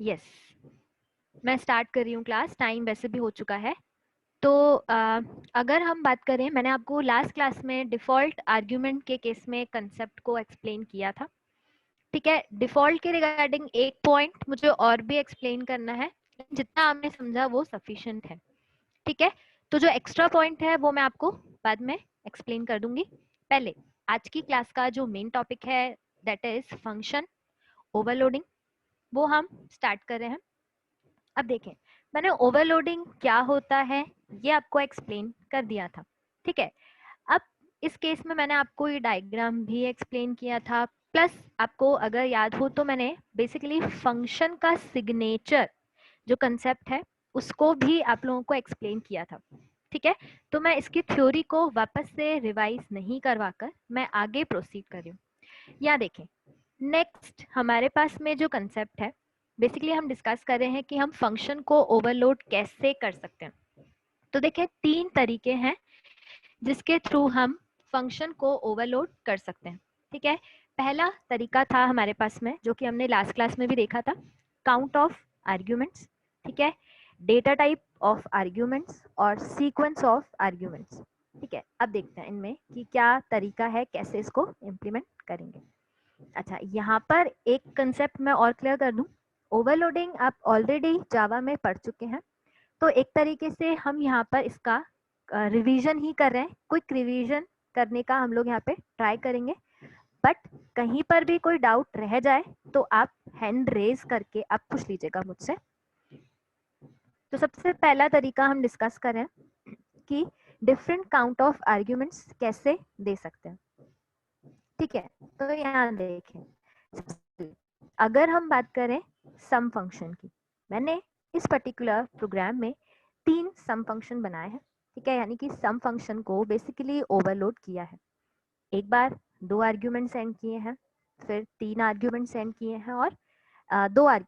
Yes, मैं start कर रही हूँ क्लास, टाइम वैसे भी हो चुका है। तो अगर हम बात करें, मैंने आपको लास्ट क्लास में डिफ़ॉल्ट आर्ग्यूमेंट के केस में कंसेप्ट को एक्सप्लेन किया था। ठीक है, डिफ़ॉल्ट के रिगार्डिंग एक पॉइंट मुझे और भी एक्सप्लेन करना है, जितना आपने समझा वो सफिशिएंट है। ठीक है, तो जो एक्स्ट्रा पॉइंट है वो मैं आपको बाद में एक्सप्लेन कर दूंगी। पहले आज की क्लास का जो मेन टॉपिक है दैट इज फंक्शन ओवरलोडिंग, वो हम स्टार्ट कर रहे हैं। अब देखें, मैंने ओवरलोडिंग क्या होता है ये आपको एक्सप्लेन कर दिया था। ठीक है, अब इस केस में मैंने आपको ये डायग्राम भी एक्सप्लेन किया था, प्लस आपको अगर याद हो तो मैंने बेसिकली फंक्शन का सिग्नेचर जो कंसेप्ट है उसको भी आप लोगों को एक्सप्लेन किया था। ठीक है, तो मैं इसकी थ्योरी को वापस से रिवाइज नहीं करवाकर मैं आगे प्रोसीड कर रही हूँ। यहाँ देखें, नेक्स्ट हमारे पास में जो कंसेप्ट है, बेसिकली हम डिस्कस कर रहे हैं कि हम फंक्शन को ओवरलोड कैसे कर सकते हैं। तो देखें, तीन तरीके हैं जिसके थ्रू हम फंक्शन को ओवरलोड कर सकते हैं। ठीक है, पहला तरीका था हमारे पास में जो कि हमने लास्ट क्लास में भी देखा था, काउंट ऑफ आर्ग्यूमेंट्स। ठीक है, डेटा टाइप ऑफ आर्ग्यूमेंट्स और सीक्वेंस ऑफ आर्ग्यूमेंट्स। ठीक है, अब देखते हैं इनमें कि क्या तरीका है, कैसे इसको इम्प्लीमेंट करेंगे। अच्छा, यहाँ पर एक कंसेप्ट मैं और क्लियर कर दूं, ओवरलोडिंग आप ऑलरेडी जावा में पढ़ चुके हैं, तो एक तरीके से हम यहाँ पर इसका रिवीजन ही कर रहे हैं, क्विक रिवीजन करने का हम लोग यहाँ पे ट्राई करेंगे। बट कहीं पर भी कोई डाउट रह जाए तो आप हैंड रेज करके आप पूछ लीजिएगा मुझसे। तो सबसे पहला तरीका हम डिस्कस करें कि डिफरेंट काउंट ऑफ आर्ग्यूमेंट्स कैसे दे सकते हैं। ठीक है, तो यहाँ देखें, अगर हम बात करें सम फंक्शन की, मैंने इस पर्टिकुलर प्रोग्राम में 3 सम फंक्शन बनाए हैं। ठीक है, यानी कि सम फंक्शन को बेसिकली ओवरलोड किया है। एक बार 2 आर्ग्यूमेंट सेंड किए हैं, फिर 3 आर्ग्यूमेंट सेंड किए हैं, और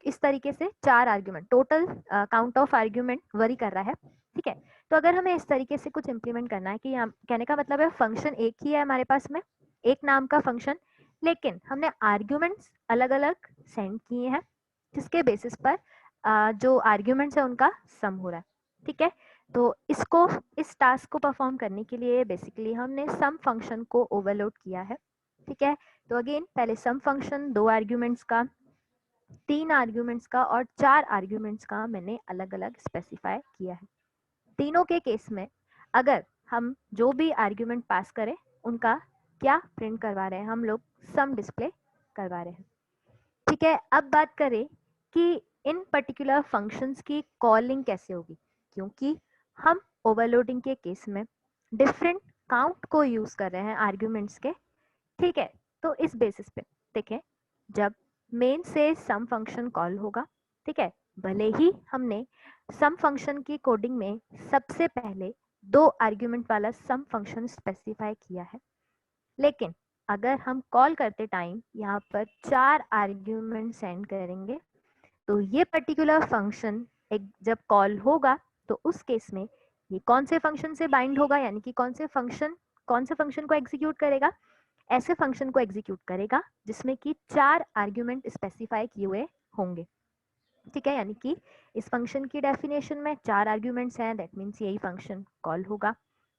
इस तरीके से 4 argument, total count of argument worry कर रहा है। ठीक है, तो अगर हमें इस तरीके से कुछ इंप्लीमेंट करना है, कि यहाँ कहने का मतलब है फंक्शन एक ही है हमारे पास में, एक नाम का फंक्शन, लेकिन हमने आर्ग्यूमेंट्स अलग अलग सेंड किए हैं, जिसके बेसिस पर जो आर्ग्यूमेंट्स है उनका सम हो रहा है। ठीक है, तो इस टास्क को परफॉर्म करने के लिए बेसिकली हमने सम फंक्शन को ओवरलोड किया है। ठीक है, तो अगेन पहले सम फंक्शन 2 आर्ग्यूमेंट्स का, 3 आर्ग्यूमेंट्स का और 4 आर्ग्यूमेंट्स का मैंने अलग अलग स्पेसिफाई किया है। तीनों के केस में अगर हम जो भी आर्ग्यूमेंट पास करें उनका क्या प्रिंट करवा रहे हैं, हम लोग सम डिस्प्ले करवा रहे हैं। ठीक है, अब बात करें कि इन पर्टिकुलर फंक्शंस की कॉलिंग कैसे होगी, क्योंकि हम ओवरलोडिंग के केस में डिफरेंट काउंट को यूज कर रहे हैं आर्ग्यूमेंट्स के। ठीक है, तो इस बेसिस पे देखें, जब मेन से सम फंक्शन कॉल होगा, ठीक है, भले ही हमने सम फंक्शन की कोडिंग में सबसे पहले 2 आर्ग्यूमेंट वाला सम फंक्शन स्पेसिफाई किया है, लेकिन अगर हम कॉल करते टाइम यहाँ पर 4 आर्ग्यूमेंट सेंड करेंगे, तो ये पर्टिकुलर फंक्शन एक जब कॉल होगा तो उस केस में ये कौन से फंक्शन से बाइंड होगा, यानी कि कौन से फंक्शन को एग्जीक्यूट करेगा, ऐसे फंक्शन को एग्जीक्यूट करेगा जिसमें कि 4 आर्ग्यूमेंट स्पेसिफाई किए हुए होंगे। ठीक है, यानी कि इस फंक्शन की डेफिनेशन में 4 आर्ग्यूमेंट्स हैं, दैट मीन्स यही फंक्शन कॉल होगा।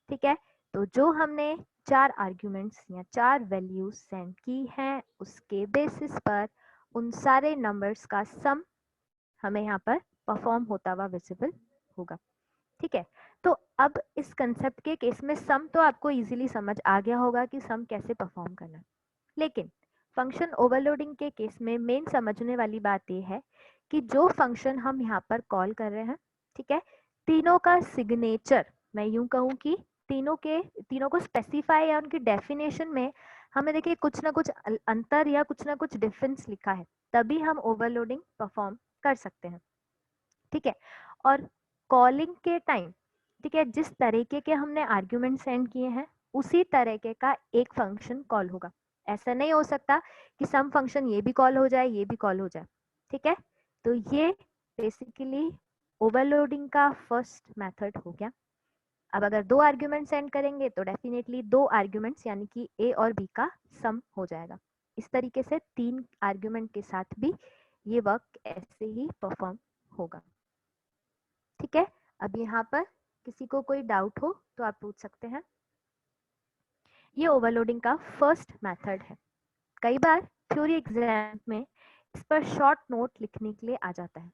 ठीक है, तो जो हमने 4 आर्ग्यूमेंट्स या 4 वैल्यूज सेंड की हैं, उसके बेसिस पर उन सारे नंबर्स का सम हमें यहाँ पर परफॉर्म होता हुआ विजिबल होगा। ठीक है, तो अब इस कंसेप्ट के केस में सम तो आपको इजीली समझ आ गया होगा कि सम कैसे परफॉर्म करना है, लेकिन फंक्शन ओवरलोडिंग के केस में मेन समझने वाली बात यह है कि जो फंक्शन हम यहाँ पर कॉल कर रहे हैं, ठीक है, तीनों का सिग्नेचर, मैं यूं कहूँ कि तीनों को स्पेसिफाई या उनकी डेफिनेशन में हमें देखिए कुछ ना कुछ अंतर या कुछ ना कुछ डिफरेंस लिखा है, तभी हम ओवरलोडिंग परफॉर्म कर सकते हैं। ठीक है, और कॉलिंग के टाइम, ठीक है, जिस तरीके के हमने आर्ग्यूमेंट सेंड किए हैं उसी तरीके का एक फंक्शन कॉल होगा। ऐसा नहीं हो सकता कि सम फंक्शन ये भी कॉल हो जाए, ये भी कॉल हो जाए। ठीक है, तो ये बेसिकली ओवरलोडिंग का फर्स्ट मेथड हो गया। अब अगर 2 आर्ग्यूमेंट सेंड करेंगे तो डेफिनेटली 2 आर्ग्यूमेंट्स यानी कि ए और बी का सम हो जाएगा। इस तरीके से 3 आर्ग्यूमेंट के साथ भी ये वर्क ऐसे ही परफॉर्म होगा। ठीक है, अब यहाँ पर किसी को कोई डाउट हो तो आप पूछ सकते हैं। ये ओवरलोडिंग का फर्स्ट मेथड है। कई बार थ्योरी एग्जाम में इस पर शॉर्ट नोट लिखने के लिए आ जाता है।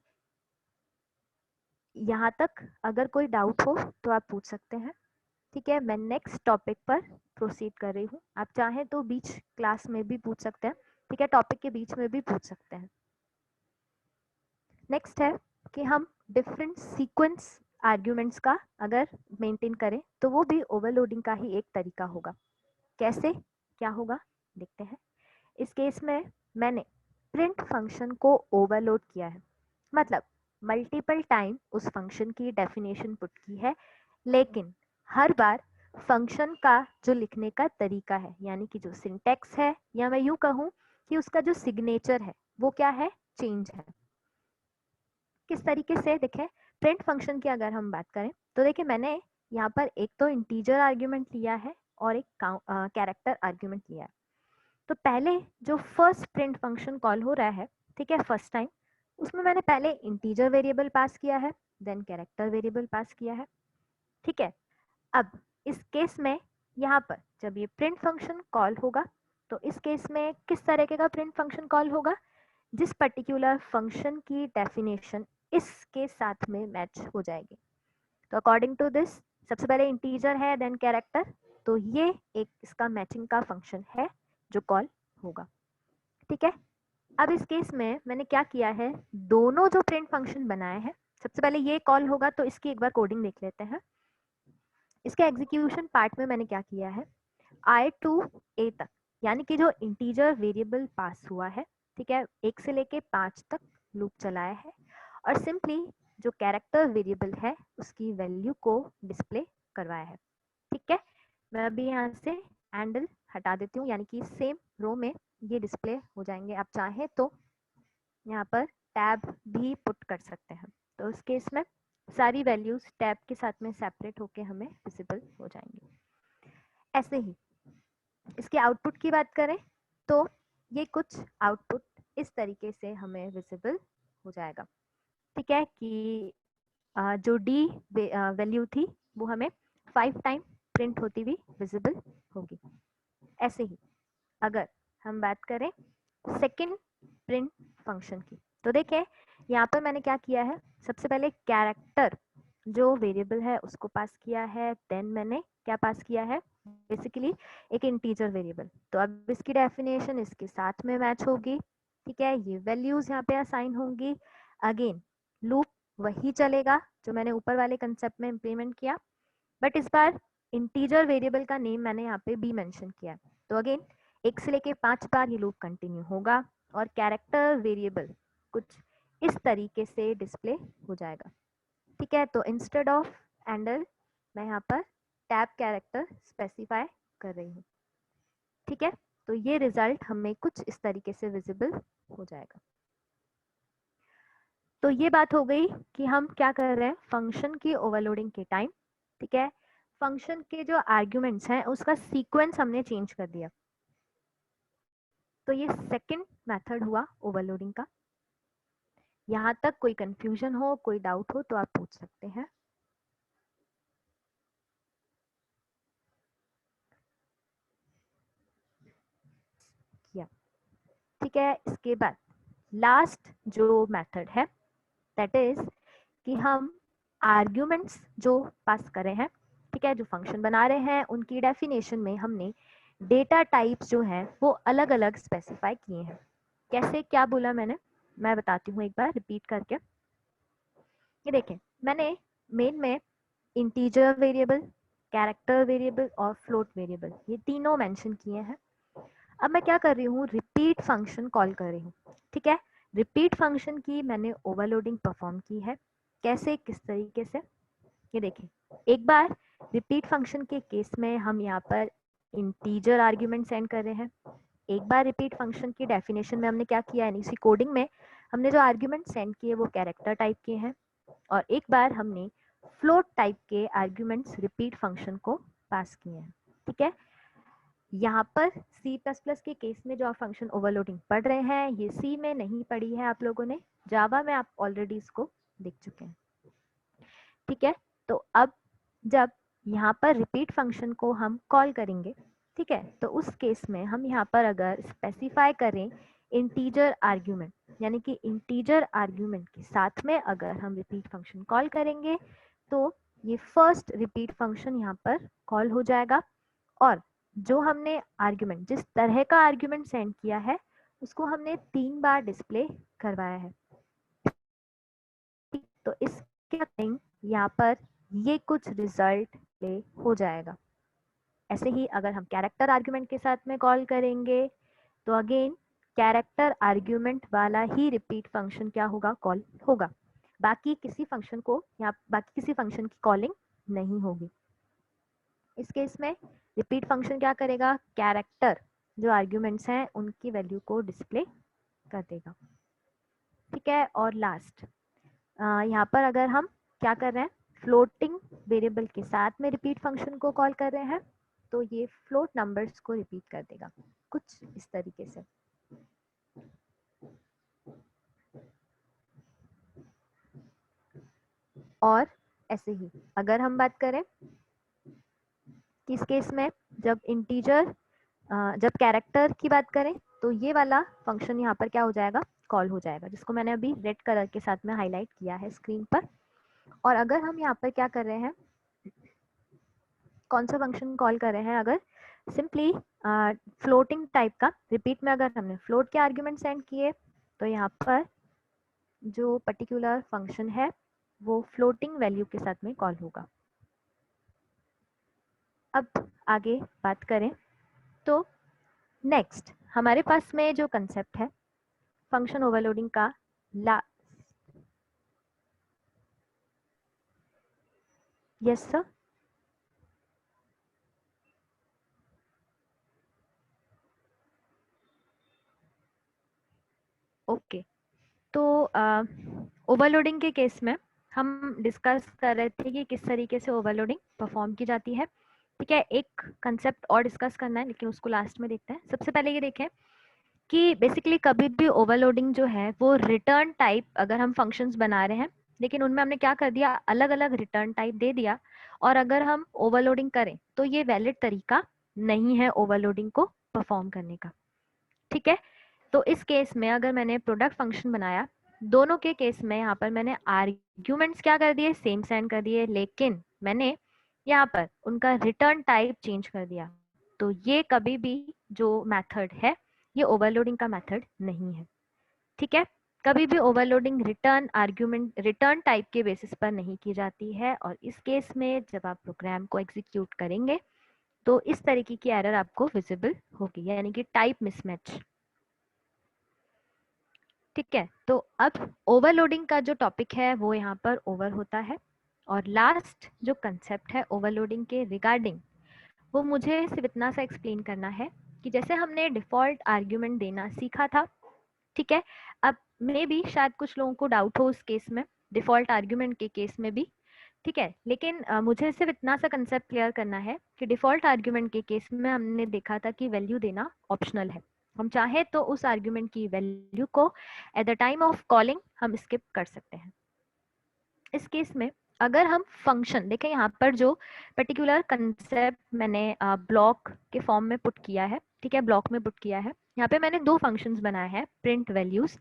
यहाँ तक अगर कोई डाउट हो तो आप पूछ सकते हैं। ठीक है, मैं नेक्स्ट टॉपिक पर प्रोसीड कर रही हूँ। आप चाहें तो बीच क्लास में भी पूछ सकते हैं। ठीक है, टॉपिक के बीच में भी पूछ सकते हैं। नेक्स्ट है कि हम डिफरेंट सीक्वेंस आर्ग्यूमेंट्स का अगर मेंटेन करें तो वो भी ओवरलोडिंग का ही एक तरीका होगा। कैसे, क्या होगा, देखते हैं। इस केस में मैंने प्रिंट फंक्शन को ओवरलोड किया है, मतलब मल्टीपल टाइम उस फंक्शन की डेफिनेशन पुट की है, लेकिन हर बार फंक्शन का जो लिखने का तरीका है, यानी कि जो सिंटैक्स है, या मैं यूं कहूं कि उसका जो सिग्नेचर है वो क्या है, चेंज है। किस तरीके से, देखें प्रिंट फंक्शन की अगर हम बात करें तो देखिए मैंने यहाँ पर एक तो इंटीजर आर्ग्यूमेंट लिया है और एक कैरेक्टर आर्ग्यूमेंट लिया है। तो पहले जो फर्स्ट प्रिंट फंक्शन कॉल हो रहा है, ठीक है, फर्स्ट टाइम, उसमें मैंने पहले इंटीजर वेरिएबल पास किया है, देन कैरेक्टर वेरिएबल पास किया है। ठीक है, अब इस केस में यहाँ पर जब ये प्रिंट फंक्शन कॉल होगा तो इस केस में किस तरीके का प्रिंट फंक्शन कॉल होगा, जिस पर्टिकुलर फंक्शन की डेफिनेशन इसके साथ में मैच हो जाएगी। तो अकॉर्डिंग टू दिस सबसे पहले इंटीजर है, देन कैरेक्टर, तो ये एक इसका मैचिंग का फंक्शन है जो कॉल होगा। ठीक है, अब इस केस में मैंने क्या किया है, दोनों जो प्रिंट फंक्शन बनाए हैं, सबसे पहले ये कॉल होगा तो इसकी एक बार कोडिंग देख लेते हैं। इसके एग्जीक्यूशन पार्ट में मैंने क्या किया है, i टू a तक, यानी कि जो इंटीजर वेरिएबल पास हुआ है, ठीक है, 1 से लेके 5 तक लूप चलाया है, और सिंपली जो कैरेक्टर वेरिएबल है उसकी वैल्यू को डिस्प्ले करवाया है। ठीक है, मैं अभी यहाँ से हैंडल हटा देती हूँ, यानी कि सेम रो में ये डिस्प्ले हो जाएंगे। आप चाहें तो यहाँ पर टैब भी पुट कर सकते हैं, तो उस केस में सारी वैल्यूज टैब के साथ में सेपरेट होके हमें विजिबल हो जाएंगी। ऐसे ही इसके आउटपुट की बात करें तो ये कुछ आउटपुट इस तरीके से हमें विजिबल हो जाएगा। ठीक है, कि जो डी वैल्यू थी वो हमें 5 टाइम प्रिंट होती हुई विजिबल होगी। ऐसे ही अगर हम बात करें सेकंड प्रिंट फंक्शन की, तो देखें यहाँ पर मैंने क्या किया है, सबसे पहले कैरेक्टर जो वेरिएबल है उसको पास किया है, देन मैंने क्या पास किया है, बेसिकली एक इंटीजर वेरिएबल। तो अब इसकी डेफिनेशन इसके साथ में मैच होगी। ठीक है, ये वैल्यूज यहाँ पे असाइन होंगी। अगेन लूप वही चलेगा जो मैंने ऊपर वाले कंसेप्ट में इंप्लीमेंट किया, बट इस बार इंटीजर वेरिएबल का नेम मैंने यहाँ पे बी मेंशन किया। तो अगेन 1 से लेके 5 बार ये लूप कंटिन्यू होगा और कैरेक्टर वेरिएबल कुछ इस तरीके से डिस्प्ले हो जाएगा। ठीक है, तो इंस्टेड ऑफ एंडल मैं यहाँ पर टैब कैरेक्टर स्पेसिफाई कर रही हूँ। ठीक है, तो ये रिजल्ट हमें कुछ इस तरीके से विजिबल हो जाएगा। तो ये बात हो गई कि हम क्या कर रहे हैं फंक्शन की ओवरलोडिंग के टाइम। ठीक है, फंक्शन के जो आर्ग्यूमेंट्स हैं उसका सीक्वेंस हमने चेंज कर दिया। तो ये सेकंड मेथड हुआ ओवरलोडिंग का। यहाँ तक कोई कंफ्यूजन हो, कोई डाउट हो तो आप पूछ सकते हैं। किया, ठीक है। इसके बाद लास्ट जो मेथड है दैट इज कि हम आर्ग्यूमेंट्स जो पास कर रहे हैं, ठीक है, जो फंक्शन बना रहे हैं, उनकी डेफिनेशन में हमने डेटा टाइप्स जो हैं वो अलग अलग स्पेसिफाई किए हैं। कैसे, क्या बोला मैंने, मैं बताती हूँ एक बार रिपीट करके। ये देखें, मैंने मेन में इंटीजर वेरिएबल, कैरेक्टर वेरिएबल और फ्लोट वेरिएबल ये तीनों मेंशन किए हैं। अब मैं क्या कर रही हूँ, रिपीट फंक्शन कॉल कर रही हूँ। ठीक है, रिपीट फंक्शन की मैंने ओवरलोडिंग परफॉर्म की है। कैसे, किस तरीके से, ये देखें, एक बार रिपीट फंक्शन के केस में हम यहाँ पर इंटीजर आर्ग्यूमेंट सेंड कर रहे हैं। एक बार रिपीट फंक्शन की डेफिनेशन में हमने क्या किया है, इसी कोडिंग में हमने जो आर्ग्यूमेंट सेंड किए वो कैरेक्टर टाइप के हैं, और एक बार हमने फ्लोट टाइप के आर्ग्यूमेंट्स रिपीट फंक्शन को पास किए हैं। ठीक है, यहाँ पर C++ के केस में जो आप फंक्शन ओवरलोडिंग पढ़ रहे हैं ये C में नहीं पढ़ी है आप लोगों ने, जावा में आप ऑलरेडी इसको देख चुके हैं। ठीक है, तो अब जब यहाँ पर रिपीट फंक्शन को हम कॉल करेंगे, ठीक है, तो उस केस में हम यहाँ पर अगर स्पेसिफाई करें इंटीजर आर्ग्यूमेंट, यानी कि इंटीजर आर्ग्यूमेंट के साथ में अगर हम रिपीट फंक्शन कॉल करेंगे तो ये फर्स्ट रिपीट फंक्शन यहाँ पर कॉल हो जाएगा और जो हमने आर्ग्यूमेंट, जिस तरह का आर्ग्यूमेंट सेंड किया है उसको हमने 3 बार डिस्प्ले करवाया है। तो इसके अकॉर्डिंग यहाँ पर ये कुछ रिजल्ट प्ले हो जाएगा। ऐसे ही अगर हम कैरेक्टर आर्ग्यूमेंट के साथ में कॉल करेंगे तो अगेन कैरेक्टर आर्ग्यूमेंट वाला ही रिपीट फंक्शन क्या होगा, कॉल होगा। बाकी किसी फंक्शन को या बाकी किसी फंक्शन की कॉलिंग नहीं होगी। इस केस में रिपीट फंक्शन क्या करेगा, कैरेक्टर जो आर्ग्यूमेंट्स हैं उनकी वैल्यू को डिस्प्ले कर देगा। ठीक है, और लास्ट यहाँ पर अगर हम क्या कर रहे हैं, फ्लोटिंग वेरिएबल के साथ में रिपीट फंक्शन को कॉल कर रहे हैं तो ये फ्लोट नंबर्स को रिपीट कर देगा कुछ इस तरीके से। और ऐसे ही अगर हम बात करें किस केस में, जब इंटीजर जब कैरेक्टर की बात करें तो ये वाला फंक्शन यहाँ पर क्या हो जाएगा, कॉल हो जाएगा, जिसको मैंने अभी रेड कलर के साथ में हाईलाइट किया है स्क्रीन पर। और अगर हम यहाँ पर क्या कर रहे हैं, कौन सा फंक्शन कॉल कर रहे हैं, अगर सिंपली फ्लोटिंग टाइप का, रिपीट में अगर हमने फ्लोट के आर्ग्यूमेंट सेंड किए तो यहाँ पर जो पर्टिकुलर फंक्शन है वो फ्लोटिंग वैल्यू के साथ में कॉल होगा। अब आगे बात करें तो नेक्स्ट हमारे पास में जो कंसेप्ट है फंक्शन ओवरलोडिंग का यस सर, ओके। तो ओवरलोडिंग के केस में हम डिस्कस कर रहे थे कि किस तरीके से ओवरलोडिंग परफॉर्म की जाती है। ठीक है, एक कंसेप्ट और डिस्कस करना है लेकिन उसको लास्ट में देखते हैं। सबसे पहले ये देखें कि बेसिकली कभी भी ओवरलोडिंग जो है वो रिटर्न टाइप, अगर हम फंक्शंस बना रहे हैं लेकिन उनमें हमने क्या कर दिया, अलग अलग रिटर्न टाइप दे दिया, और अगर हम ओवरलोडिंग करें तो ये वैलिड तरीका नहीं है ओवरलोडिंग को परफॉर्म करने का। ठीक है, तो इस केस में अगर मैंने प्रोडक्ट फंक्शन बनाया, दोनों के केस में यहाँ पर मैंने आर्ग्यूमेंट्स क्या कर दिए, सेम सेंड कर दिए, लेकिन मैंने यहाँ पर उनका रिटर्न टाइप चेंज कर दिया, तो ये कभी भी जो मेथड है ये ओवरलोडिंग का मेथड नहीं है। ठीक है, कभी भी overloading return argument return type के बेसिस पर नहीं की जाती है, और इस केस में जब आप प्रोग्राम को एग्जीक्यूट करेंगे तो इस तरीके की एरर आपको विजिबल होगी, यानी कि टाइप मिसमैच। ठीक है, तो अब ओवरलोडिंग का जो टॉपिक है वो यहाँ पर ओवर होता है, और लास्ट जो कंसेप्ट है ओवरलोडिंग के रिगार्डिंग वो मुझे सिर्फ इतना सा एक्सप्लेन करना है कि जैसे हमने डिफॉल्ट आर्ग्यूमेंट देना सीखा था, ठीक है, अब मे भी शायद कुछ लोगों को डाउट हो उस केस में, डिफॉल्ट आर्ग्यूमेंट के केस में भी, ठीक है, लेकिन मुझे सिर्फ इतना सा कंसेप्ट क्लियर करना है कि डिफॉल्ट आर्ग्यूमेंट के केस में हमने देखा था कि वैल्यू देना ऑप्शनल है, हम चाहे तो उस आर्ग्यूमेंट की वैल्यू को at the time of calling हम स्किप कर सकते हैं। इस केस में अगर हम फंक्शन देखें, यहाँ पर जो पर्टिकुलर कंसेप्ट मैंने ब्लॉक के फॉर्म में पुट किया है, ठीक है, ब्लॉक में पुट किया है, यहाँ पे मैंने दो फंक्शंस बनाए हैं, प्रिंट वैल्यूज।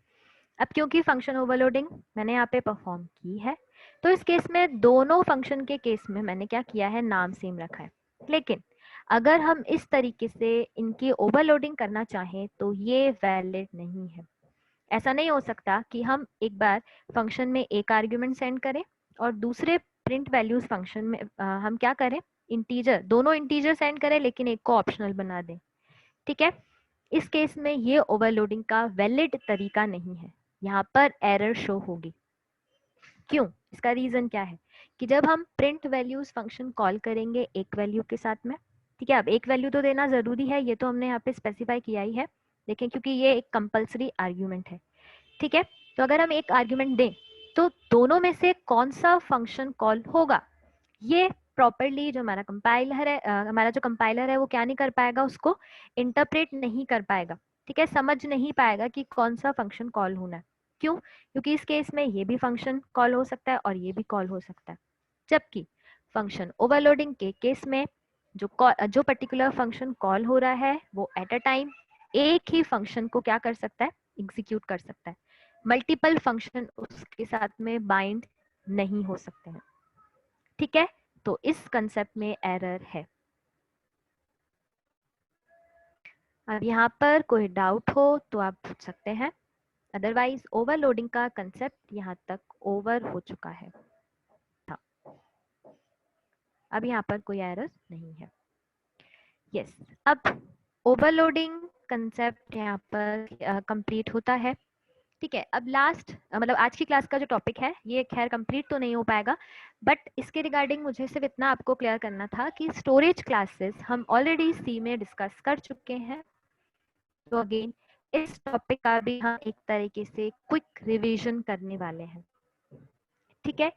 अब क्योंकि फंक्शन ओवरलोडिंग मैंने यहाँ पे परफॉर्म की है तो इस केस में दोनों फंक्शन के केस में मैंने क्या किया है, नाम सेम रखा है, लेकिन अगर हम इस तरीके से इनकी ओवरलोडिंग करना चाहें तो ये वैलिड नहीं है। ऐसा नहीं हो सकता कि हम एक बार फंक्शन में एक आर्ग्यूमेंट सेंड करें और दूसरे प्रिंट वैल्यूज फंक्शन में हम क्या करें, इंटीजर, दोनों इंटीजर सेंड करें लेकिन एक को ऑप्शनल बना दें। ठीक है, इस केस में ये ओवरलोडिंग का वैलिड तरीका नहीं है, यहाँ पर एरर शो होगी। क्यों, इसका रीजन क्या है कि जब हम प्रिंट वैल्यूज फंक्शन कॉल करेंगे एक वैल्यू के साथ में, ठीक है, अब एक वैल्यू तो देना जरूरी है, ये तो हमने यहाँ पे स्पेसिफाई किया ही है, लेकिन क्योंकि ये एक कंपल्सरी आर्ग्यूमेंट है, ठीक है, तो अगर हम एक आर्ग्यूमेंट दें तो दोनों में से कौन सा फंक्शन कॉल होगा ये प्रॉपरली जो हमारा कंपाइलर है हमारा जो कंपाइलर है वो क्या नहीं कर पाएगा, उसको इंटरप्रेट नहीं कर पाएगा, ठीक है, समझ नहीं पाएगा कि कौन सा फंक्शन कॉल होना है। क्यों? क्योंकि इस केस में ये भी फंक्शन कॉल हो सकता है और ये भी कॉल हो सकता है, जबकि फंक्शन ओवरलोडिंग के केस में जो पर्टिकुलर फंक्शन कॉल हो रहा है वो एट अ टाइम एक ही फंक्शन को क्या कर सकता है, एग्जीक्यूट कर सकता है। मल्टीपल फंक्शन उसके साथ में बाइंड नहीं हो सकते हैं, ठीक है। तो इस कंसेप्ट में एरर है। अब यहाँ पर कोई डाउट हो तो आप पूछ सकते हैं, अदरवाइज ओवरलोडिंग का कंसेप्ट यहाँ तक ओवर हो चुका है। हाँ, अब यहाँ पर कोई एरर नहीं है। यस, अब ओवरलोडिंग कंसेप्ट यहाँ पर कंप्लीट होता है, ठीक है। अब लास्ट मतलब आज की क्लास का जो टॉपिक है ये खैर कंप्लीट तो नहीं हो पाएगा, बट इसके रिगार्डिंग मुझे सिर्फ इतना आपको क्लियर करना था कि स्टोरेज क्लासेस हम ऑलरेडी सी में डिस्कस कर चुके हैं। तो अगेन इस टॉपिक का भी हम एक तरीके से क्विक रिवीजन करने वाले हैं, ठीक है।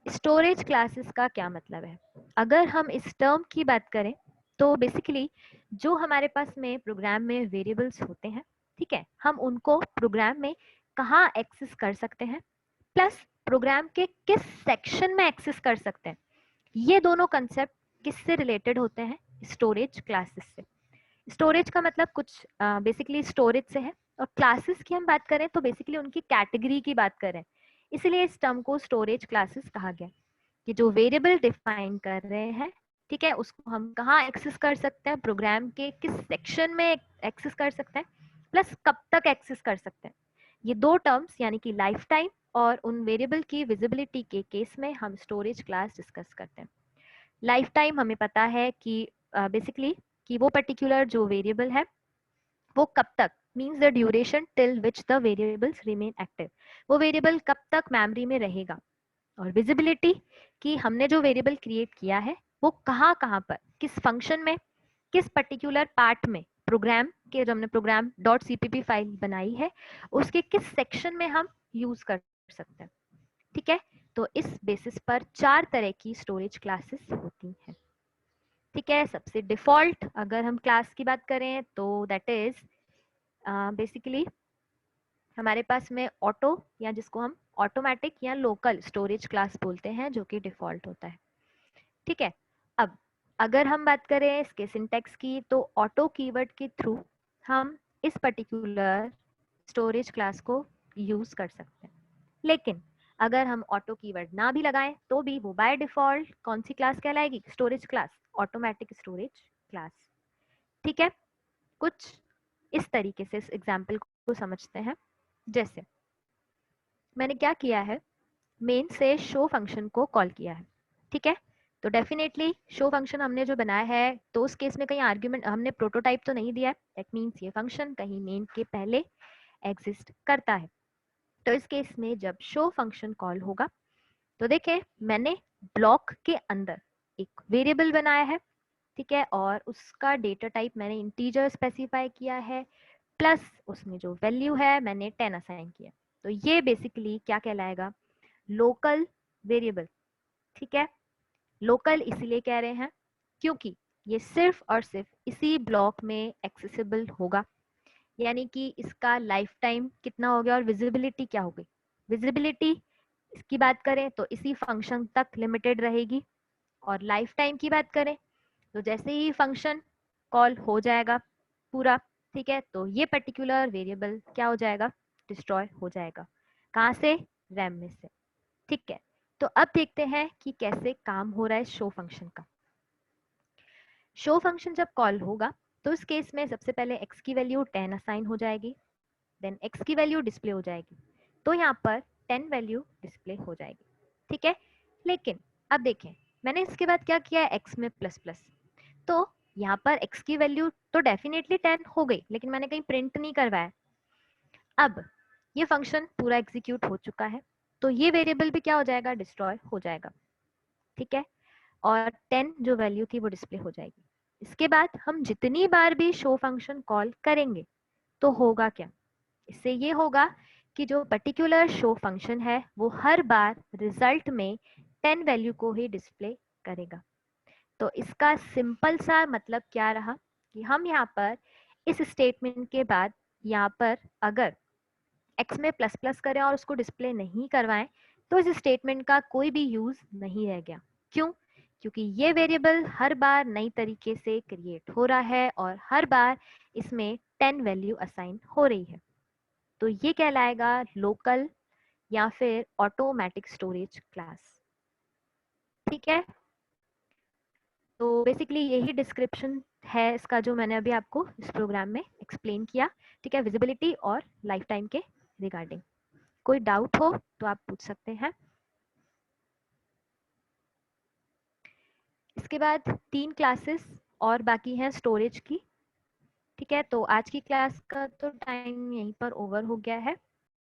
स्टोरेज क्लासेस का क्या मतलब है? अगर हम इस टर्म की बात करें तो बेसिकली जो हमारे पास में प्रोग्राम में वेरिएबल्स होते हैं, ठीक है, हम उनको प्रोग्राम में कहाँ एक्सेस कर सकते हैं, प्लस प्रोग्राम के किस सेक्शन में एक्सेस कर सकते हैं, ये दोनों कंसेप्ट किससे रिलेटेड होते हैं? स्टोरेज क्लासेस से। स्टोरेज का मतलब कुछ बेसिकली स्टोरेज से है, और क्लासेस की हम बात करें तो बेसिकली उनकी कैटेगरी की बात करें, इसलिए इस टर्म को स्टोरेज क्लासेस कहा गया कि जो वेरिएबल डिफाइन कर रहे हैं, ठीक है, उसको हम कहाँ एक्सेस कर सकते हैं, प्रोग्राम के किस सेक्शन में एक्सेस कर सकते हैं, प्लस कब तक एक्सेस कर सकते हैं। ये दो टर्म्स यानी कि लाइफ टाइम और उन वेरिएबल की विजिबिलिटी के केस में हम स्टोरेज क्लास डिस्कस करते हैं। लाइफ टाइम हमें पता है कि बेसिकली कि वो पर्टिकुलर जो वेरिएबल है वो कब तक, means the duration till which the variables remain active, वो वेरिएबल कब तक मेमोरी में रहेगा। और विजिबिलिटी कि हमने जो वेरिएबल क्रिएट किया है वो कहाँ कहाँ पर, किस फंक्शन में, किस पर्टिकुलर पार्ट में, प्रोग्राम के जो हमने प्रोग्राम डॉट सीपीपी फाइल बनाई है उसके किस सेक्शन में हम यूज कर सकते हैं, ठीक है। तो इस बेसिस पर 4 तरह की स्टोरेज क्लासेस होती हैं, ठीक है। सबसे डिफॉल्ट अगर हम क्लास की बात करें तो दैट इज बेसिकली हमारे पास में ऑटो या जिसको हम ऑटोमेटिक या लोकल स्टोरेज क्लास बोलते हैं जो कि डिफॉल्ट होता है, ठीक है। अब अगर हम बात करें इसके सिंटेक्स की तो ऑटो कीवर्ड के थ्रू हम इस पर्टिकुलर स्टोरेज क्लास को यूज कर सकते हैं, लेकिन अगर हम ऑटो कीवर्ड ना भी लगाएं तो भी वो बाय डिफॉल्ट कौन सी क्लास कहलाएगी? Storage class, automatic storage class, ठीक है। कुछ इस तरीके से इस एग्जाम्पल को समझते हैं। जैसे मैंने क्या किया है, मेन से शो फंक्शन को कॉल किया है, ठीक है। तो डेफिनेटली शो फंक्शन हमने जो बनाया है तो उस केस में कहीं आर्ग्यूमेंट हमने प्रोटोटाइप तो नहीं दिया है, दैट मीन्स ये फंक्शन कहीं मेन के पहले एग्जिस्ट करता है। तो इस केस में जब शो फंक्शन कॉल होगा तो देखें मैंने ब्लॉक के अंदर एक वेरिएबल बनाया है, ठीक है, और उसका डेटा टाइप मैंने इंटीजर स्पेसिफाई किया है, प्लस उसमें जो वैल्यू है मैंने 10 असाइन किया। तो ये बेसिकली क्या कहलाएगा? लोकल वेरिएबल, ठीक है। लोकल इसलिए कह रहे हैं क्योंकि ये सिर्फ और सिर्फ इसी ब्लॉक में एक्सेसिबल होगा, यानी कि इसका लाइफ टाइम कितना हो गया और विजिबिलिटी क्या हो गई। विजिबिलिटी इसकी बात करें तो इसी फंक्शन तक लिमिटेड रहेगी, और लाइफ टाइम की बात करें तो जैसे ही फंक्शन कॉल हो जाएगा पूरा, ठीक है, तो ये पर्टिकुलर वेरिएबल क्या हो जाएगा? डिस्ट्रॉय हो जाएगा। कहाँ से? रैम में से, ठीक है। तो अब देखते हैं कि कैसे काम हो रहा है शो फंक्शन का। शो फंक्शन जब कॉल होगा तो इस केस में सबसे पहले x की वैल्यू 10 असाइन हो जाएगी, देन x की वैल्यू डिस्प्ले हो जाएगी, तो यहाँ पर 10 वैल्यू डिस्प्ले हो जाएगी, ठीक है। लेकिन अब देखें मैंने इसके बाद क्या किया है, x में प्लस प्लस, तो यहाँ पर x की वैल्यू तो डेफिनेटली 10 हो गई, लेकिन मैंने कहीं प्रिंट नहीं करवाया। अब ये फंक्शन पूरा एग्जीक्यूट हो चुका है, तो ये वेरिएबल भी क्या हो जाएगा? डिस्ट्रॉय हो जाएगा, ठीक है, और 10 जो वैल्यू थी वो डिस्प्ले हो जाएगी। इसके बाद हम जितनी बार भी शो फंक्शन कॉल करेंगे तो होगा क्या? इससे ये होगा कि जो पर्टिकुलर शो फंक्शन है वो हर बार रिजल्ट में 10 वैल्यू को ही डिस्प्ले करेगा। तो इसका सिंपल सा मतलब क्या रहा कि हम यहाँ पर इस स्टेटमेंट के बाद यहाँ पर अगर x में प्लस प्लस करें और उसको डिस्प्ले नहीं करवाएं तो इस स्टेटमेंट का कोई भी यूज नहीं रह गया। क्यों? क्योंकि ये वेरिएबल हर बार नई तरीके से क्रिएट हो रहा है और हर बार इसमें 10 वैल्यू असाइन हो रही है। तो ये कहलाएगा लोकल या फिर ऑटोमेटिक स्टोरेज क्लास। ठीक है, तो बेसिकली यही डिस्क्रिप्शन है इसका जो मैंने अभी आपको इस प्रोग्राम में एक्सप्लेन किया। ठीक है, विजिबिलिटी और लाइफ टाइम के रिगार्डिंग। कोई डाउट हो तो आप पूछ सकते हैं। इसके बाद 3 क्लासेस और बाकी हैं स्टोरेज की। ठीक है, तो आज की क्लास का तो टाइम यहीं पर ओवर हो गया है।